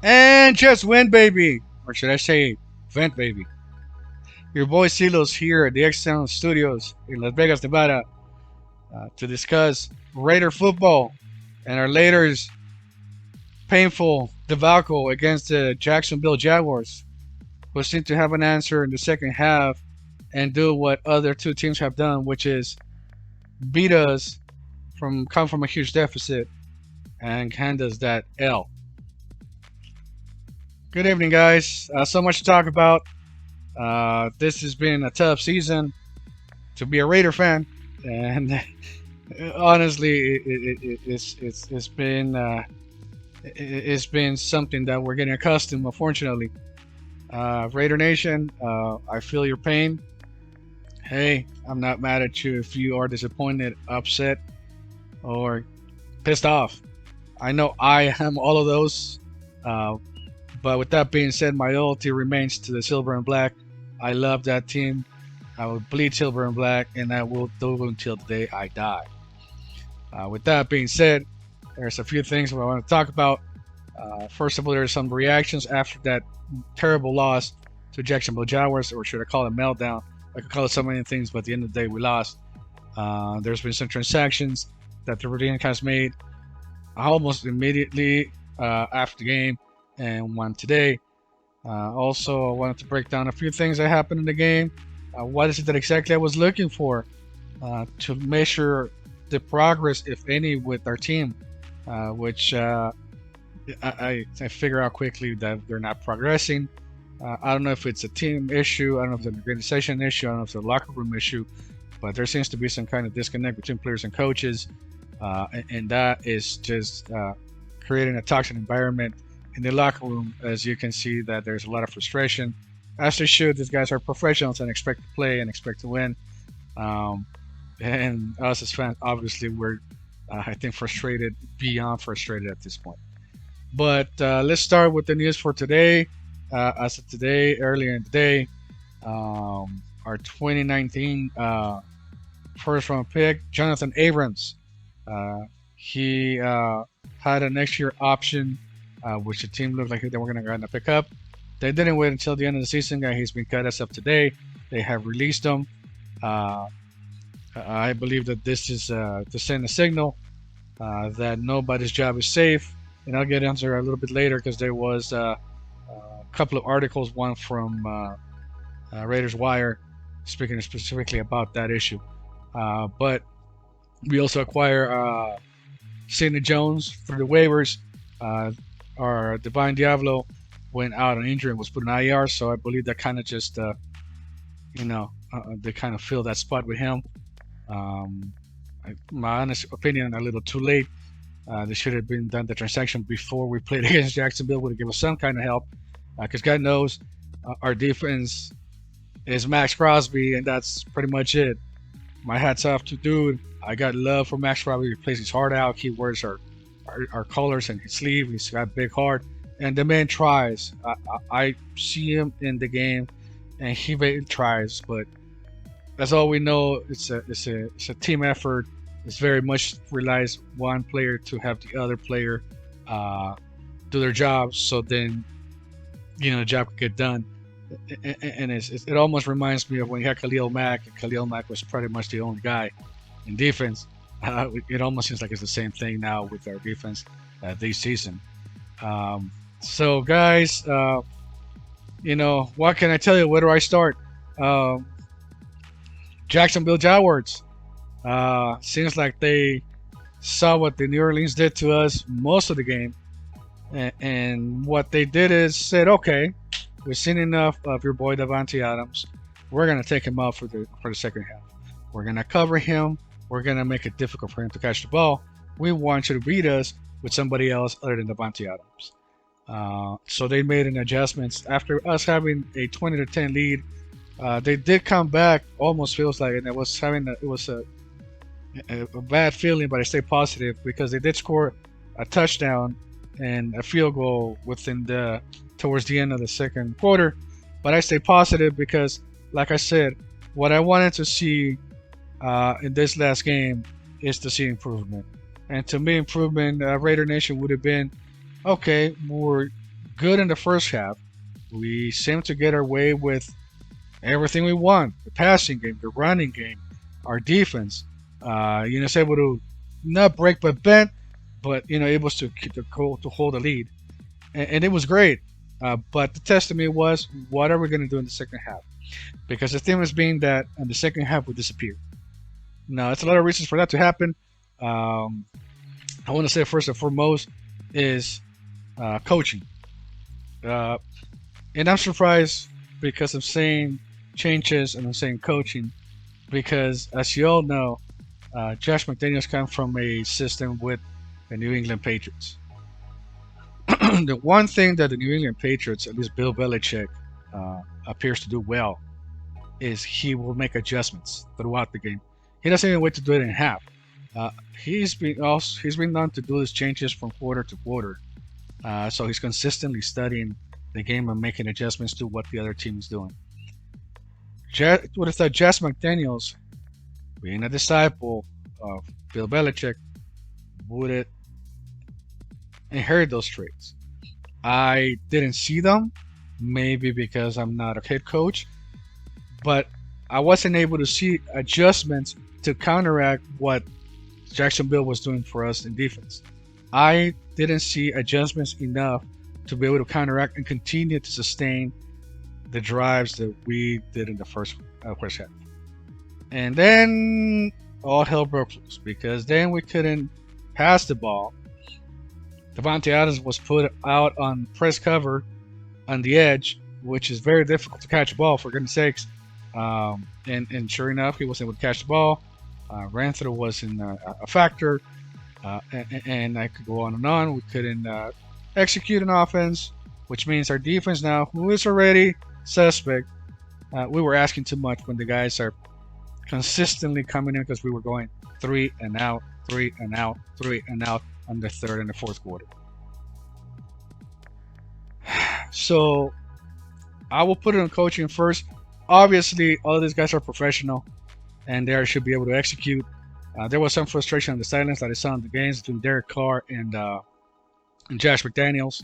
And just win, baby. Or should I say, vent, baby. Your boy Silos here at the Excellent Studios in Las Vegas, Nevada, to discuss Raider football and our latest painful debacle against the Jacksonville Jaguars, who seem to have an answer in the second half and do what other two teams have done, which is beat us come from a huge deficit and hand us that L. Good evening, guys. So much to talk about. This has been a tough season to be a Raider fan, and honestly, it's been something that we're getting accustomed. Unfortunately, Raider Nation, I feel your pain. Hey, I'm not mad at you if you are disappointed, upset, or pissed off. I know I am all of those. But with that being said, my loyalty remains to the silver and black. I love that team. I will bleed silver and black, and I will do until the day I die. With that being said, there's a few things I want to talk about. First of all, there's some reactions after that terrible loss to Jacksonville Jaguars, or should I call it meltdown? I could call it so many things, but at the end of the day, we lost. There's been some transactions that the Virginia has made almost immediately after the game and one today. Also, I wanted to break down a few things that happened in the game. What is it that exactly I was looking for to measure the progress, if any, with our team, which I figure out quickly that they're not progressing. I don't know if it's a team issue, I don't know if it's an organization issue, I don't know if it's a locker room issue, but there seems to be some kind of disconnect between players and coaches, and that is just creating a toxic environment in the locker room. As you can see, that there's a lot of frustration, as they should. These guys are professionals and expect to play and expect to win. And us as fans, obviously, we're I think frustrated, beyond frustrated at this point. But let's start with the news for today. As of today, earlier in the day, our 2019 first round pick, Jonathan Abrams, he had a next year option, which the team looked like they were going to pick up. They didn't wait until the end of the season. He's been cut as of today. They have released him. I believe that this is to send a signal that nobody's job is safe. And I'll get into it a little bit later, because there was a couple of articles, one from Raiders Wire, speaking specifically about that issue. But we also acquire Sidney Jones through the waivers. Our Divine Diablo went out on injury and was put in IR, so I believe that kind of just, they kind of filled that spot with him. My honest opinion, a little too late. They should have been done the transaction before we played against Jacksonville. Would have given us some kind of help, because God knows our defense is Max Crosby, and that's pretty much it. My hat's off to dude. I got love for Max Crosby. He plays his heart out. He wears our colors in his sleeve. He's got a big heart, and the man tries. I see him in the game, and he really tries. But that's all we know. It's a team effort. It's very much relies one player to have the other player do their job, so then the job could get done. And it almost reminds me of when you had Khalil Mack, and Khalil Mack was pretty much the only guy in defense. It almost seems like it's the same thing now with our defense this season. So guys, what can I tell you? Where do I start? Jacksonville Jaguars. Seems like they saw what the New Orleans did to us most of the game, and what they did is said, okay, we've seen enough of your boy Davante Adams. We're gonna take him out for the second half. We're gonna cover him. We're gonna make it difficult for him to catch the ball. We want you to beat us with somebody else other than Davante Adams. So they made an adjustments after us having a 20-10 lead. They did come back. Almost feels like, and it was a bad feeling, but I stay positive because they did score a touchdown and a field goal towards the end of the second quarter. But I stay positive because, like I said, what I wanted to see in this last game is to see improvement. And to me, improvement, Raider Nation would have been, okay, we're good in the first half. We seemed to get our way with everything we want: the passing game, the running game, our defense. It's able to not break but bend, but able to keep the goal to hold the lead, and it was great. But the test to me was, what are we going to do in the second half? Because the thing was being that in the second half we disappeared. Now, it's a lot of reasons for that to happen. Um, I want to say first and foremost is coaching. Uh, and I'm surprised because I'm saying changes and I'm saying coaching because, as you all know, Josh McDaniels comes from a system with the New England Patriots. The one thing that the New England Patriots, at least Bill Belichick, appears to do well is he will make adjustments throughout the game. He doesn't even wait to do it in half. He's been known to do these changes from quarter to quarter. So he's consistently studying the game and making adjustments to what the other team is doing. What if that Josh McDaniels, being a disciple of Bill Belichick, would it inherit those traits? I didn't see them, maybe because I'm not a head coach, but I wasn't able to see adjustments to counteract what Jacksonville was doing for us in defense. I didn't see adjustments enough to be able to counteract and continue to sustain the drives that we did in the first half. And then all hell broke loose because then we couldn't pass the ball. Davante Adams was put out on press cover on the edge, which is very difficult to catch a ball, for goodness sakes. And sure enough, he was able to catch the ball. Renfro wasn't a factor, and I could go on and on. We couldn't execute an offense, which means our defense now, who is already suspect, we were asking too much when the guys are consistently coming in because we were going 3 and out, 3 and out, 3 and out on the third and the fourth quarter. So I will put it on coaching first. Obviously, all of these guys are professional and they should be able to execute. There was some frustration on the sidelines that I saw in the games between Derek Carr and Josh McDaniels.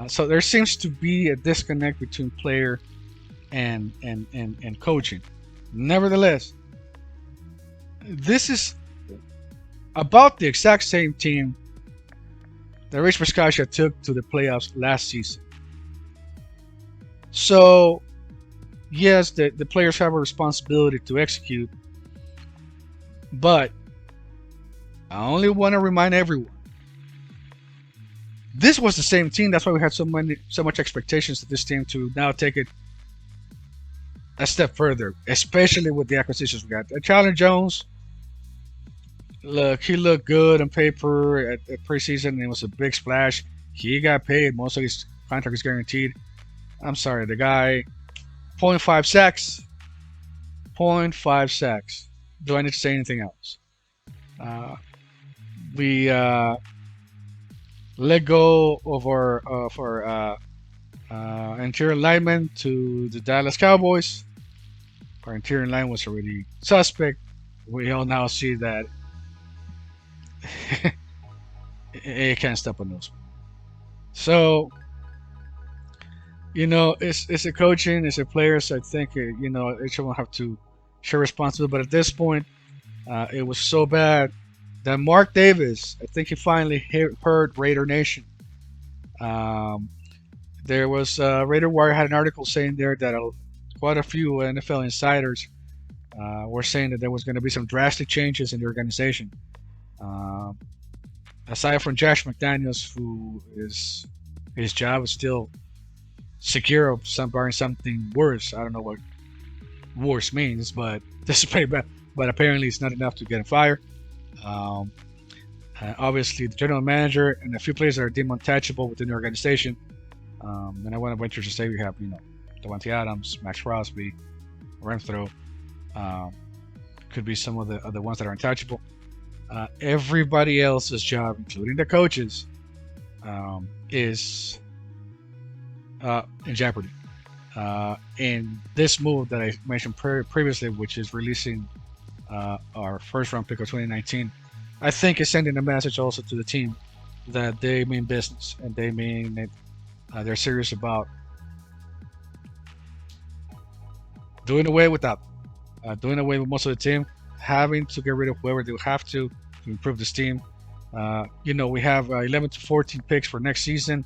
So there seems to be a disconnect between player and coaching. Nevertheless, this is about the exact same team that Rich Bisaccia took to the playoffs last season. So, yes, the players have a responsibility to execute, but I only want to remind everyone, this was the same team. That's why we had so much expectations of this team to now take it a step further, especially with the acquisitions we got. Chandler Jones, look, he looked good on paper at preseason, and it was a big splash. He got paid. Most of his contract is guaranteed. I'm sorry, the guy, 0.5 sacks. 0.5 sacks. Do I need to say anything else? We let go of our interior lineman to the Dallas Cowboys. Our interior line was already suspect. We all now see that it can't stop a nose. So, it's a coaching, it's a player, so I think, each one have to share responsibility. But at this point, it was so bad that Mark Davis, I think he finally heard Raider Nation. There was Raider Wire had an article saying there that quite a few NFL insiders were saying that there was going to be some drastic changes in the organization. Aside from Josh McDaniels, who his job is still secure of barring something worse. I don't know what worse means, but this is pretty bad. But apparently it's not enough to get him fired. Obviously, the general manager and a few players that are deemed untouchable within the organization. And I want to venture to say we have, Davante Adams, Max Crosby, Renfro, could be some of the ones that are untouchable. Everybody else's job, including the coaches, is in jeopardy. And this move that I mentioned previously, which is releasing our first round pick of 2019, I think is sending a message also to the team that they mean business and they mean it They're serious about doing away with that, doing away with most of the team, having to get rid of whoever they have to improve this team. We have 11 to 14 picks for next season,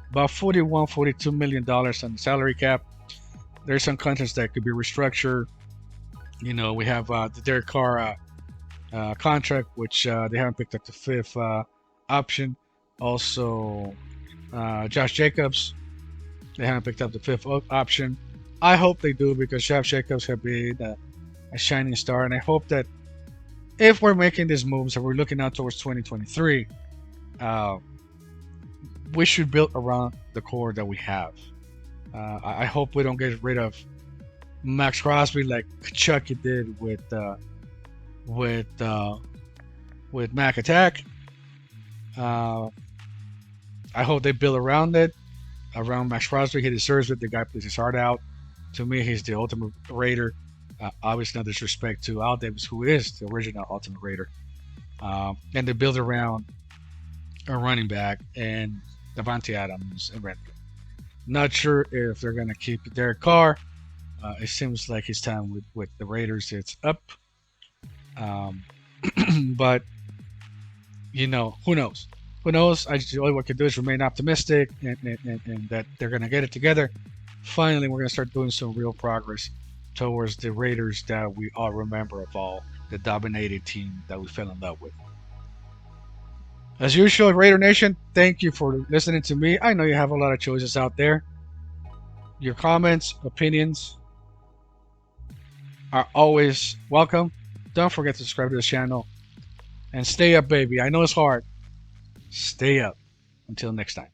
about 41, $42 million on the salary cap. There's some contracts that could be restructured. We have the Derek Carr contract, which they haven't picked up the fifth option. Also, Josh Jacobs, they haven't picked up the fifth option. I hope they do because Josh Jacobs have been a shining star, and I hope that if we're making these moves and we're looking out towards 2023, we should build around the core that we have. I hope we don't get rid of Max Crosby like Chucky did with Mac Attack. I hope they build around it, around Max Crosby. He deserves it. The guy plays his heart out. To me, he's the ultimate Raider. Obviously, no disrespect to Al Davis, who is the original Ultimate Raider. And they build around a running back and Davante Adams and Renfro. Not sure if they're going to keep Derek Carr. It seems like his time with the Raiders, it's up. But, who knows? Who knows? All we can do is remain optimistic and that they're going to get it together. Finally, we're going to start doing some real progress towards the Raiders that we all remember of all, the dominated team that we fell in love with. As usual, Raider Nation, thank you for listening to me. I know you have a lot of choices out there. Your comments, opinions are always welcome. Don't forget to subscribe to the channel. And stay up, baby. I know it's hard. Stay up. Until next time.